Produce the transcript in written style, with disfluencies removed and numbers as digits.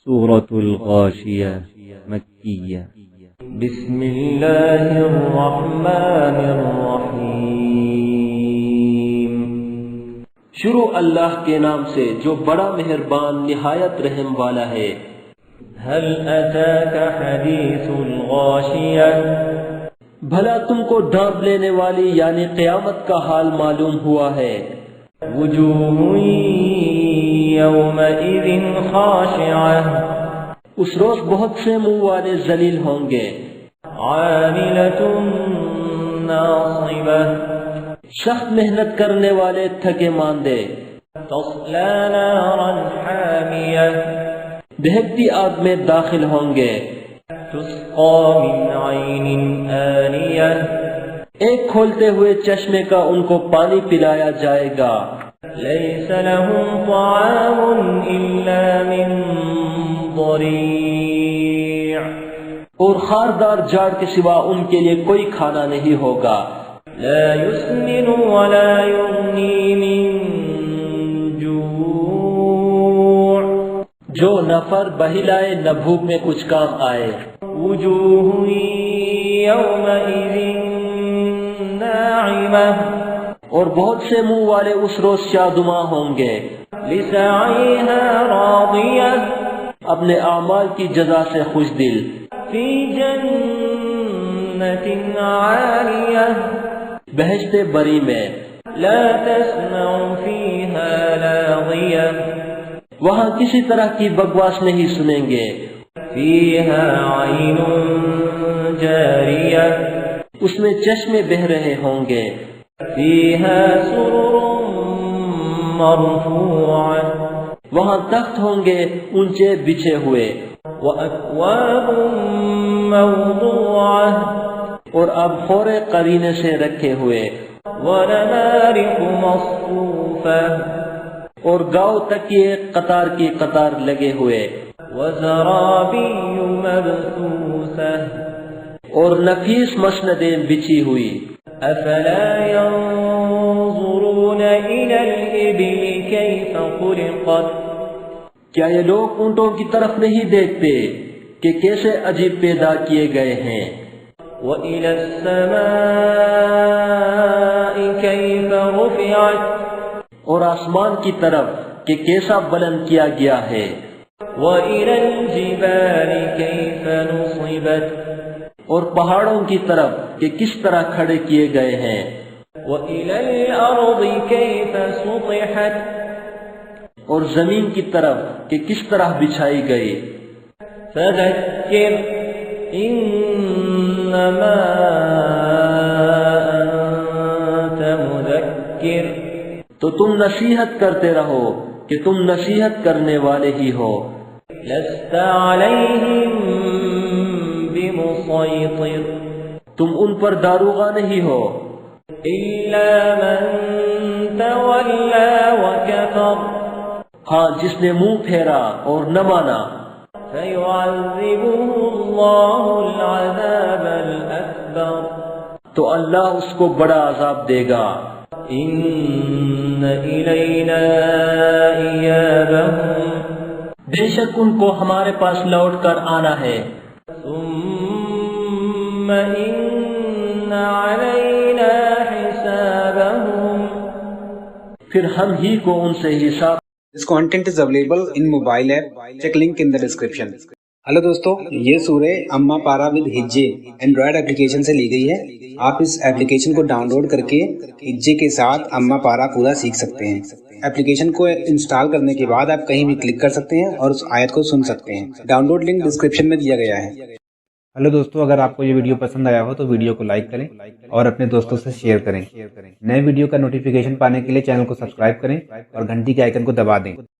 سورۃ الغاشیہ مکیہ۔ بسم اللہ الرحمن الرحیم۔ شروع اللہ کے نام سے جو بڑا مہربان نہایت رحم والا ہے۔ هل اتاك حدیث الغاشیہ، بھلا تم کو ڈانپ لینے والی یعنی قیامت کا حال معلوم ہوا ہے۔ وجوہ یومئذ خاشعہ، اس روز بہت سے منہ والے ذلیل ہوں گے۔ عاملۃ ناصبہ، سخت محنت کرنے والے تھکے ماندے۔ تصلی نارا حامیہ، دہکتی آگ میں داخل ہوں گے۔ تسقی من عین آنیہ، ایک کھولتے ہوئے چشمے کا ان کو پانی پلایا جائے گا۔ لیس لهم طعام الا من ضریع، اور خاردار جاڑ کے سوا ان کے لیے کوئی کھانا نہیں ہوگا۔ لا يسمن ولا يغنی من جوع، جو نہ فر بہلائے نہ بھوک میں کچھ کام آئے۔ وجوہ یومئذ ناعمہ، اور بہت سے منہ والے اس روز شادماں ہوں گے۔ لسعیہا راضیہ، اپنے اعمال کی جزا سے خوش دل۔ فی جنت عالیہ، بہشت بری میں۔ لا تسمع فیہا لاغیہ، وہاں کسی طرح کی بکواس نہیں سنیں گے۔ فیہا عین جاریہ، اس میں چشمے بہہ رہے ہوں گے۔ فیہا سرر مرفوعہ، وہاں تخت ہوں گے اونچے بچھے ہوئے۔ وَأَكْوَابٌ مَوْضُوعَةٌ، اور اب خورے قرینے سے رکھے ہوئے۔ وَنَمَارِقُ مَصْفُوفَةٌ، اور گاؤ تکیے قطار کی قطار لگے ہوئے۔ وَزَرَابِيُّ مَبْثُوثَةٌ، اور نفیس مسندیں بچھی ہوئی۔ أَفَلَا يَنظُرُونَ إِلَى الْإِبِلِ كَيْفَ خُلِقَتْ، کیا یہ لوگ اونٹوں کی طرف نہیں دیکھتے کہ کیسے عجیب پیدا کیے گئے ہیں؟ وَإِلَى السَّمَاءِ كَيْفَ رُفِعَتْ، اور آسمان کی طرف کہ کیسا بلند کیا گیا ہے۔ وَإِلَى الْجِبَالِ كَيْفَ نُصِبَتْ، اور پہاڑوں کی طرف کہ کس طرح کھڑے کیے گئے ہیں۔ وَإِلَى الْأَرْضِ كَيْفَ سُطِحَتْ، اور زمین کی طرف کہ کس طرح بچھائی گئی۔ فَذَكِّرْ إِنَّمَا أَنْتَ مُذَكِّرٌ، تو تم نصیحت کرتے رہو کہ تم نصیحت کرنے والے ہی ہو۔ لَسْتَ عَلَيْهِمْ بِمُصَيْطِرٍ، تم ان پر داروغہ نہیں ہو، إِلَّا مَنْ تَوَلَّى وَكَفَرَ، ہاں جس نے منہ پھیرا اور نہ مانا۔ فَيُعَذِّبُهُ اللَّهُ الْعَذَابَ الْأَكْبَرَ، تو اللہ اس کو بڑا عذاب دے گا۔ إِنَّ إِلَيْنَا إِيَابَهُمْ، بے شک ان کو ہمارے پاس لوٹ کر آنا ہے۔ ثُمَّ إِنَّ عَلَيْنَا حِسَابَهُمْ، پھر ہم ہی کو ان سے حساب۔ This content is available in mobile app. Check link in the description. Hello دوستو، یہ سورہ اما پارا ود ہجے اینڈرائڈ اپلیکیشن سے لی گئی ہے۔ آپ اس اپلیکیشن کو ڈاؤن لوڈ کر کے ہجے کے ساتھ اما پارا پورا سیکھ سکتے ہیں۔ اپلیکیشن کو انسٹال کرنے کے بعد آپ کہیں بھی کلک کر سکتے ہیں اور اس آیت کو سن سکتے ہیں۔ ڈاؤن لوڈ لنک ڈسکرپشن میں دیا گیا ہے۔ ہلو دوستو، اگر آپ کو یہ ویڈیو پسند آیا ہو تو ویڈیو کو لائک کریں اور اپنے دوستوں سے شیئر کریں۔ نئے ویڈیو کا نوٹیفیکیشن پانے کے لیے چینل کو سبسکرائب کریں اور گھنٹی کے آئیکن کو دبا دیں۔